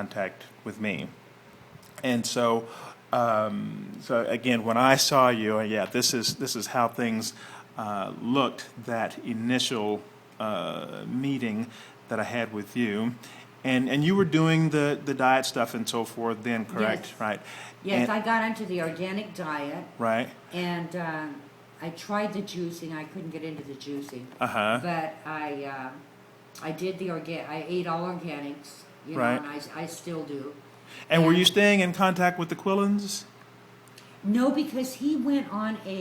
contact with me. And so, so again, when I saw you, yeah, this is how things looked that initial meeting that I had with you, and you were doing the diet stuff and so forth then, correct? Yes. Right. Yes, And, I got onto the organic diet, right. and I tried the juicing. I couldn't get into the juicing, but I did the I ate all organics, you know, Right. and I still do. And were you staying in contact with the Quillins? No, because he went on a.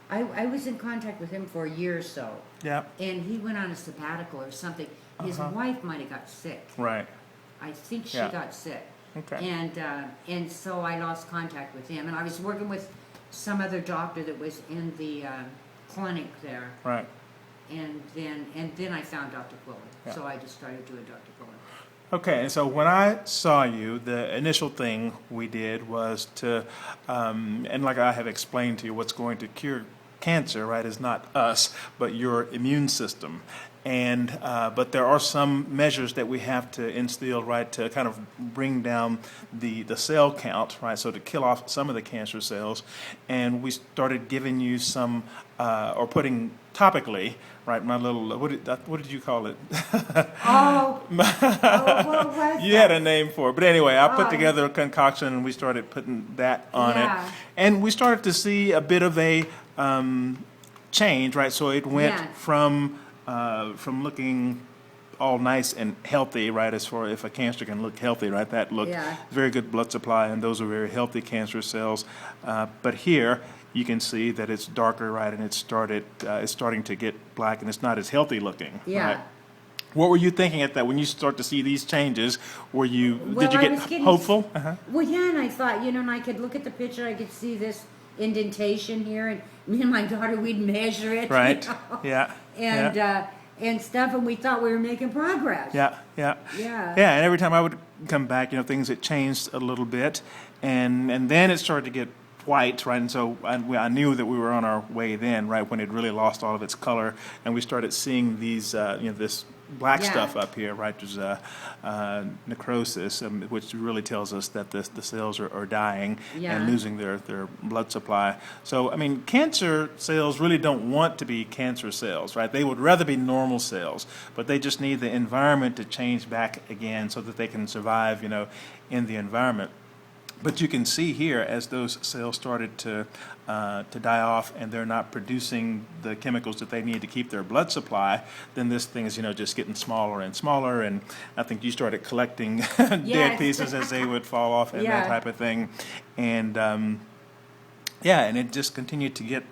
I was in contact with him for a year or so, Yeah. and he went on a sabbatical or something. His wife might have got sick. Right. I think she Yeah. got sick. Okay. And so I lost contact with him, and I was working with some other doctor that was in the clinic there, Right. and then I found Dr. Quillen, Yeah. so I just started doing Dr. Quillen. Okay, and so when I saw you, the initial thing we did was to, and like I have explained to you, what's going to cure cancer, right, is not us, but your immune system. And but there are some measures that we have to instill, right, to kind of bring down the cell count, right, so to kill off some of the cancer cells. And we started giving you some, or putting topically, right, my little, what did you call it? Oh, what was You had a name for it. But anyway, I put together a concoction and we started putting that on Yeah. it. And we started to see a bit of a change, right? So it went Yeah. from looking all nice and healthy, right, as far if a cancer can look healthy, right, that looked Yeah. very good blood supply, and those are very healthy cancer cells. But here, you can see that it's darker, right, and it's starting to get black, and it's not as healthy looking, Yeah. right? What were you thinking at that when you start to see these changes? Were you Well, did you I get was getting- hopeful? Uh-huh. Well, yeah, and I thought, you know, and I could look at the picture, I could see this indentation here, and me and my daughter, we'd measure it, Right. you know, Yeah. and yeah. and stuff, and we thought we were making progress. Yeah, yeah, Yeah. yeah. And every time I would come back, you know, things had changed a little bit, and then it started to get white, right? And so I knew that we were on our way then, right, when it really lost all of its color, and we started seeing these, you know, this black Yeah. stuff up here, right? There's necrosis, which really tells us that the cells are dying Yeah. and losing their blood supply. So, I mean, cancer cells really don't want to be cancer cells, right? They would rather be normal cells, but they just need the environment to change back again so that they can survive, you know, in the environment. But you can see here, as those cells started to die off, and they're not producing the chemicals that they need to keep their blood supply, then this thing is, you know, just getting smaller and smaller. And I think you started collecting dead Yes. pieces as they would fall off and Yeah. that type of thing. And yeah, and it just continued to get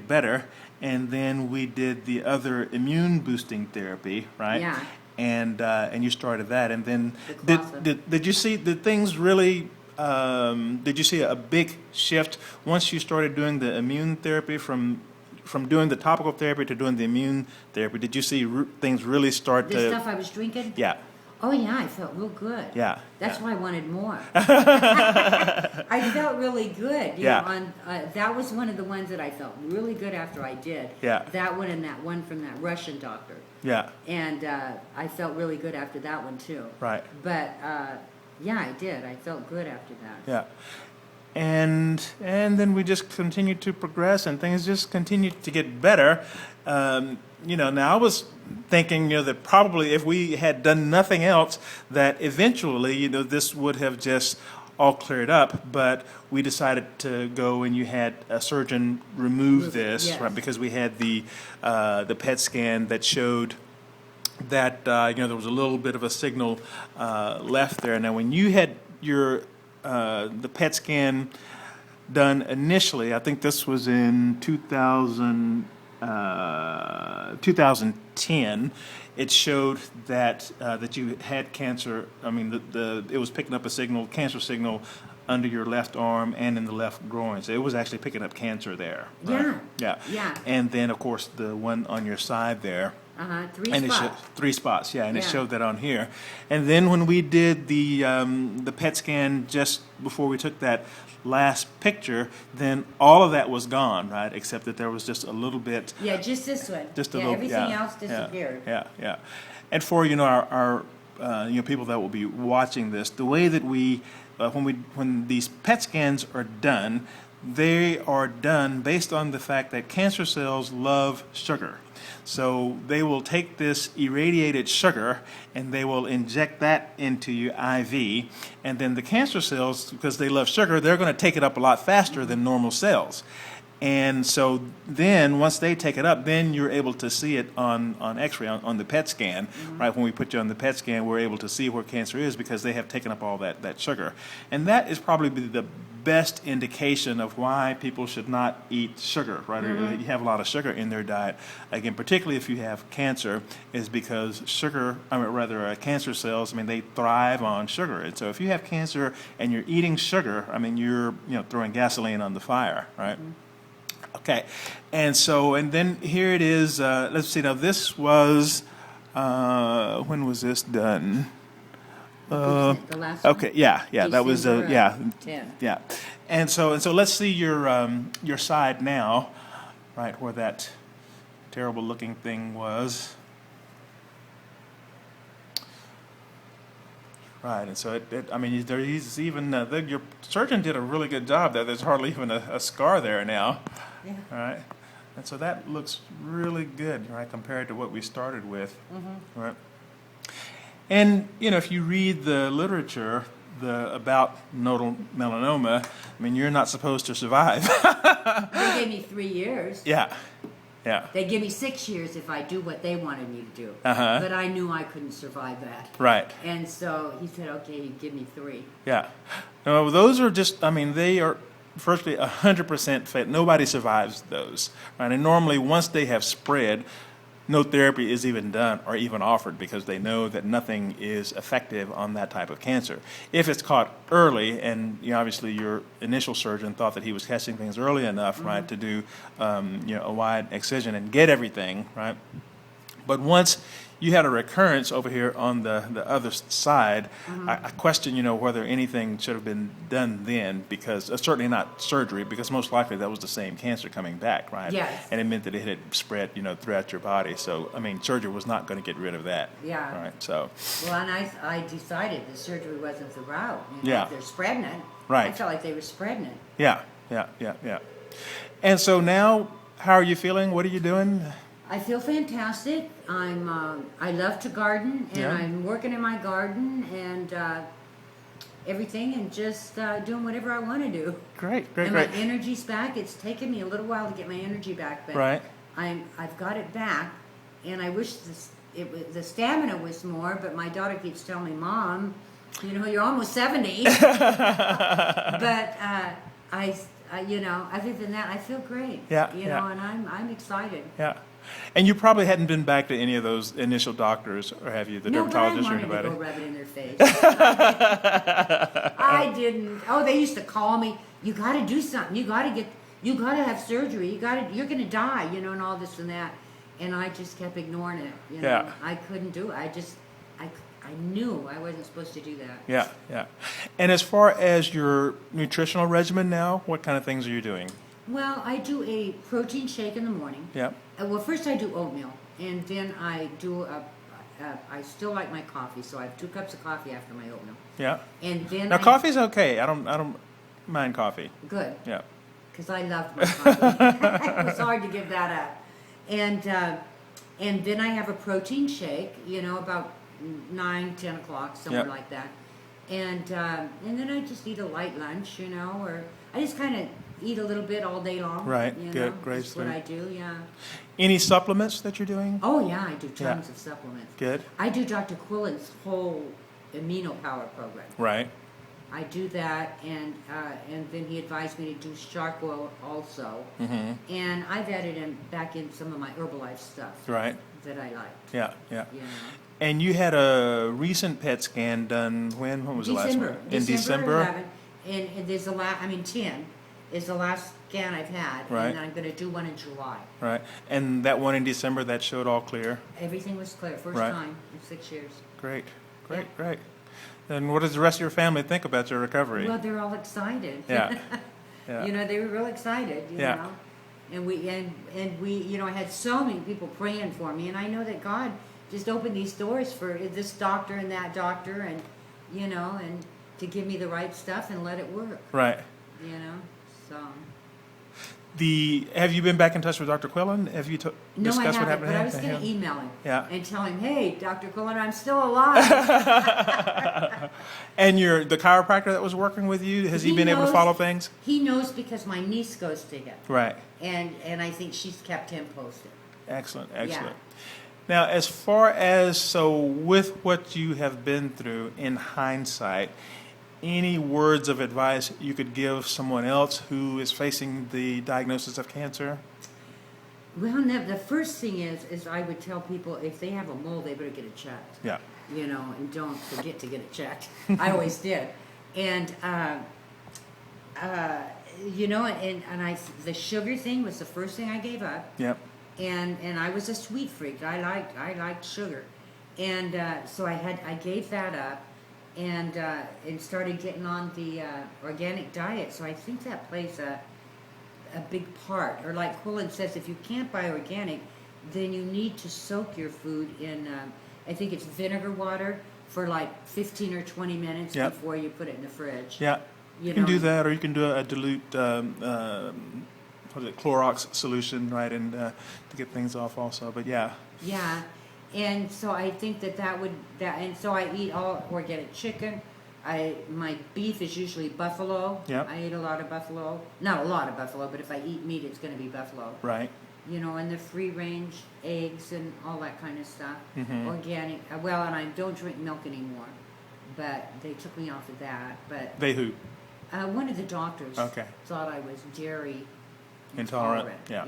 better. And then we did the other immune boosting therapy, right? Yeah. And you started that, and then The classes. did you see the things really? Did you see a big shift once you started doing the immune therapy from doing the topical therapy to doing the immune therapy? Did you see things really start The to? stuff I was drinking? Yeah, Oh, yeah, I felt real good. yeah. That's yeah. why I wanted more. I felt really good. You Yeah. know, that was one of the ones that I felt really good after I did. Yeah. That one and that one from that Russian doctor. Yeah, And I felt really good after that one, too. right. But, yeah, I did. I felt good after that. Yeah. And then we just continued to progress, and things just continued to get better. You know, now I was thinking, you know, that probably if we had done nothing else, that eventually, you know, this would have just all cleared up. But we decided to go, and you had a surgeon remove this, yes. right? Because we had the PET scan that showed that you know, there was a little bit of a signal left there. Now, when you had your the PET scan done initially, I think this was in 2010, it showed that that you had cancer. I mean, it was picking up a cancer signal under your left arm and in the left groin. So it was actually picking up cancer there. Right? Yeah. Yeah. Yeah. And then, of course, the one on your side there. Three And spots. it showed 3 spots, yeah, and it Yeah. showed that on here. And then when we did the PET scan just before we took that last picture, then all of that was gone, right? Except that there was just a little bit, Yeah, just this one. just a yeah, little, everything yeah, else disappeared. Yeah. And for, you know, our people that will be watching this, the way that when these PET scans are done, they are done based on the fact that cancer cells love sugar. So they will take this irradiated sugar and they will inject that into your IV, and then the cancer cells, because they love sugar, they're going to take it up a lot faster than normal cells. And so then once they take it up, then you're able to see it on X-ray, on the PET scan, right? When we put you on the PET scan, we're able to see where cancer is because they have taken up all that sugar. And that is probably the best indication of why people should not eat sugar, right? Or you have a lot of sugar in their diet. Again, particularly if you have cancer, is because cancer cells, they thrive on sugar. And so if you have cancer and you're eating sugar, you're throwing gasoline on the fire, right? Okay, and then here it is. Let's see. Now this was when was this done? The last one? Okay, yeah, that was 10. yeah. And so let's see your side now, right where that terrible looking thing was. Right, and so he's even your surgeon did a really good job there. There's hardly even a scar there now. Yeah. All right, and so that looks really good, right, compared to what we started with. Right. And if you read the literature about nodal melanoma, you're not supposed to survive. They gave me 3 years. Yeah. They give me 6 years if I do what they wanted me to do. Uh-huh. But I knew I couldn't survive that. Right. And so he said, okay, you give me 3. Yeah. No, those are just, they are virtually 100% fatal. Nobody survives those. Right. And normally once they have spread, no therapy is even done or even offered because they know that nothing is effective on that type of cancer. If it's caught early, and obviously your initial surgeon thought that he was catching things early enough, right, to do a wide excision and get everything, right? But once you had a recurrence over here on the other side, I question, whether anything should have been done then, because certainly not surgery, because most likely that was the same cancer coming back, right? Yes. And it meant that it had spread, throughout your body. So, surgery was not going to get rid of that. Yeah. Right. So. Well, and I decided the surgery wasn't the route. Yeah. If they're spreading it. Right. I felt like they were spreading it. Yeah. And so now, how are you feeling? What are you doing? I feel fantastic. I love to garden, and I'm working in my garden and everything, and just doing whatever I want to do. Great. And my energy's back. It's taken me a little while to get my energy back, but right. I've got it back, and I wish the stamina was more. But my daughter keeps telling me, Mom, you're almost 70. But other than that, I feel great. Yeah. And I'm excited. Yeah. And you probably hadn't been back to any of those initial doctors, or have you? The dermatologist or anybody? No, but I wanted to go rub it in their face. I didn't. Oh, they used to call me. You got to do something. You got to have surgery. You're going to die. And all this and that. And I just kept ignoring it. Yeah. I couldn't do it. I knew I wasn't supposed to do that. Yeah. And as far as your nutritional regimen now, what kind of things are you doing? Well, I do a protein shake in the morning. Yeah. Well, first I do oatmeal, and then I do I still like my coffee, so I have 2 cups of coffee after my oatmeal. Yeah. And then now coffee's okay. I don't mind coffee. Good. Yeah. Because I loved my coffee. It was hard to give that up. And then I have a protein shake. About 9, 10 o'clock, somewhere like that. And then I just eat a light lunch, or I just kind of eat a little bit all day long. Right. Good. Great. That's what I do. Yeah. Any supplements that you're doing? Oh yeah, I do tons of supplements. Good. I do Dr. Quillen's whole amino power program. Right. I do that, and then he advised me to do shark oil also. And I've added back in some of my Herbalife stuff. Right. That I like. Yeah. And you had a recent PET scan done when? When was the last one? In December. 11, and there's 10 is the last scan I've had, right. And I'm going to do one in July. Right. And that one in December, that showed all clear? Everything was clear. First time in 6 years. Great. And what does the rest of your family think about your recovery? Well, they're all excited. Yeah. They were real excited, you know. And we I had so many people praying for me, and I know that God just open these doors for this doctor and that doctor, and and to give me the right stuff and let it work. Right. So. Have you been back in touch with Dr. Quillen? Have you No, discussed I what haven't, happened but to I him? was going to email him and tell him, hey, Dr. Quillen, I'm still alive. And the chiropractor that was working with you, has he been able to follow things? He knows because my niece goes to him. Right. And I think she's kept him posted. Excellent. Yeah. Now, as far as, with what you have been through in hindsight, any words of advice you could give someone else who is facing the diagnosis of cancer? Well, the first thing is I would tell people if they have a mole, they better get it checked. Yeah. And don't forget to get it checked. I always did. And, the sugar thing was the first thing I gave up. Yep. And I was a sweet freak. I liked sugar. And so I gave that up. And started getting on the organic diet. So I think that plays a big part. Or like Quillen says, if you can't buy organic, then you need to soak your food in, I think it's vinegar water for like 15 or 20 minutes before you put it in the fridge. Yeah. You can do that, or you can do a dilute Clorox solution, right, and to get things off also. But yeah. Yeah. And so I think and so I eat all organic chicken. My beef is usually buffalo. Yep. I eat a lot of buffalo. Not a lot of buffalo, but if I eat meat, it's going to be buffalo. Right. And the free range eggs and all that kind of stuff. Mm-hmm. Organic. Well, and I don't drink milk anymore, but they took me off of that. But They who? one of the doctors thought I was dairy intolerant. Yeah.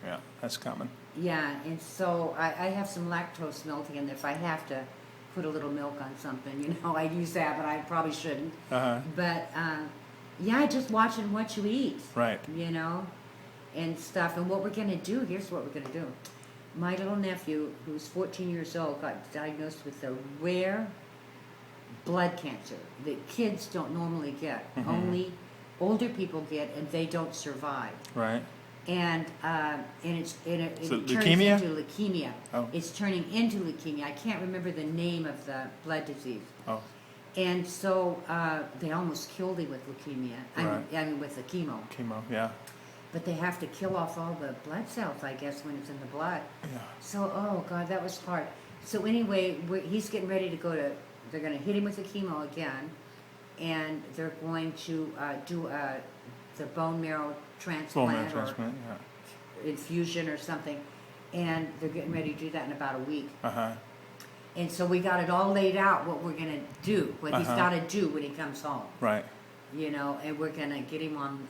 Yeah. That's common. Yeah, and so I have some lactose milk, and if I have to put a little milk on something, I use that, but I probably shouldn't. Uh-huh. But, just watching what you eat. Right. And stuff. And what we're going to do, here's what we're going to do. My little nephew, who's 14 years old, got diagnosed with a rare blood cancer that kids don't normally get. Mm-hmm. Only older people get, and they don't survive. Right. And it So turns leukemia? into leukemia. Oh. It's turning into leukemia. I can't remember the name of the blood disease. Oh. And so they almost killed him with leukemia. Right. I mean, with the chemo. Chemo, yeah. But they have to kill off all the blood cells, I guess, when it's in the blood. Yeah. So, oh God, that was hard. So anyway, he's getting ready to go to. They're going to hit him with the chemo again, and they're going to do the bone marrow transplant, infusion or something, and they're getting ready to do that in about a week. Uh-huh. And so we got it all laid out what we're going to do, what he's got to do when he comes home. Right. And we're going to get him on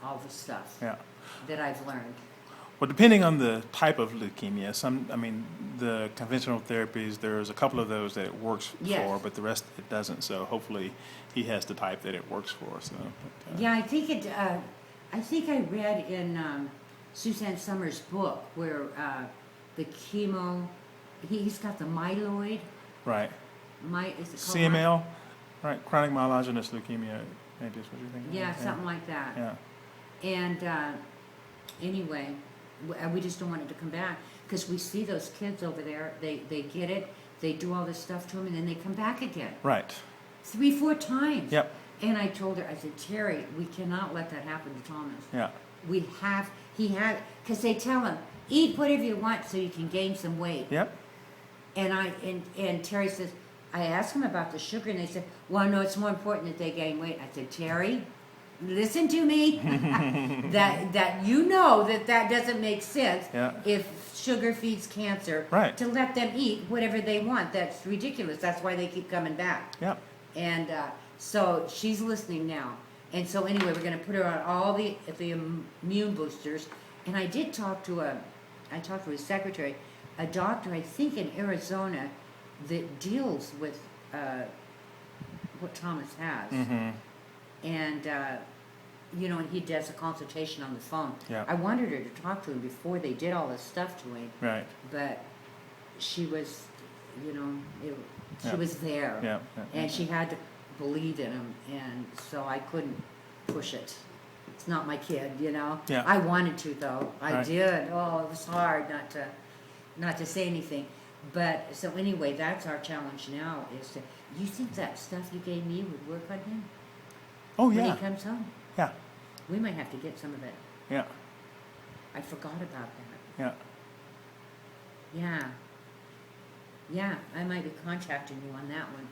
all the stuff that I've learned. Well, depending on the type of leukemia, the conventional therapies, there's a couple of those that it works for, but the rest it doesn't. So hopefully he has the type that it works for. So. Yeah, I think I read in Suzanne Summers' book where the chemo, he's got the myeloid. Right. Is it called CML, right? Chronic myelogenous leukemia. Maybe is what you're thinking. Yeah, something like that. Yeah. And anyway, we just don't want it to come back because we see those kids over there. They get it. They do all this stuff to them, and then they come back again. Right. 3-4 times. Yep. And I told her, I said, Terry, we cannot let that happen to Thomas. Yeah. Because they tell him, eat whatever you want so you can gain some weight. Yep. And Terry says, I asked him about the sugar, and they said, well, no, it's more important that they gain weight. I said, Terry, listen to me. that that doesn't make sense if sugar feeds cancer. Right. To let them eat whatever they want. That's ridiculous. That's why they keep coming back. Yep. And so she's listening now. And so anyway, we're going to put her on all the immune boosters. And I did talk to his secretary, a doctor, I think in Arizona, that deals with what Thomas has. Mm-hmm. And, and he does a consultation on the phone. Yeah. I wanted her to talk to him before they did all this stuff to him. Right. But she was, she was there. Yeah. And she had to believe in him. And so I couldn't push it. It's not my kid, Yeah. I wanted to, though. I Right. did. Oh, it was hard not to say anything. But, so anyway, that's our challenge now, is to, you think that stuff you gave me would work on him? Oh, When yeah. he comes home? Yeah. We might have to get some of it. Yeah. I forgot about that. Yeah. Yeah. Yeah, I might be contacting you on that one.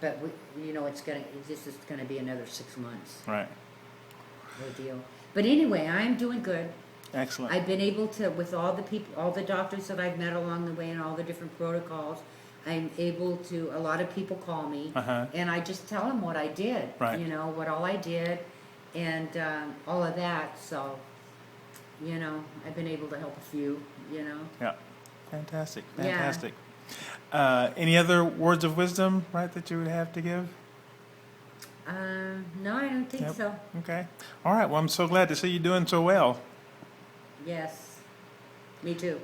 But we, you know, this is gonna be another 6 months Right. ordeal. But anyway, I'm doing good. Excellent. I've been able to, with all the people, all the doctors that I've met along the way and all the different protocols, I'm able to, a lot of people call me, Uh-huh. and I just tell them what I did, Right. you know, what all I did, and all of that, so, you know, I've been able to help a few, you know. Yeah. Fantastic. Yeah. Fantastic. Any other words of wisdom, right, that you would have to give? No, I don't think Yep. so. Okay. All right. Well, I'm so glad to see you doing so well. Yes, me too.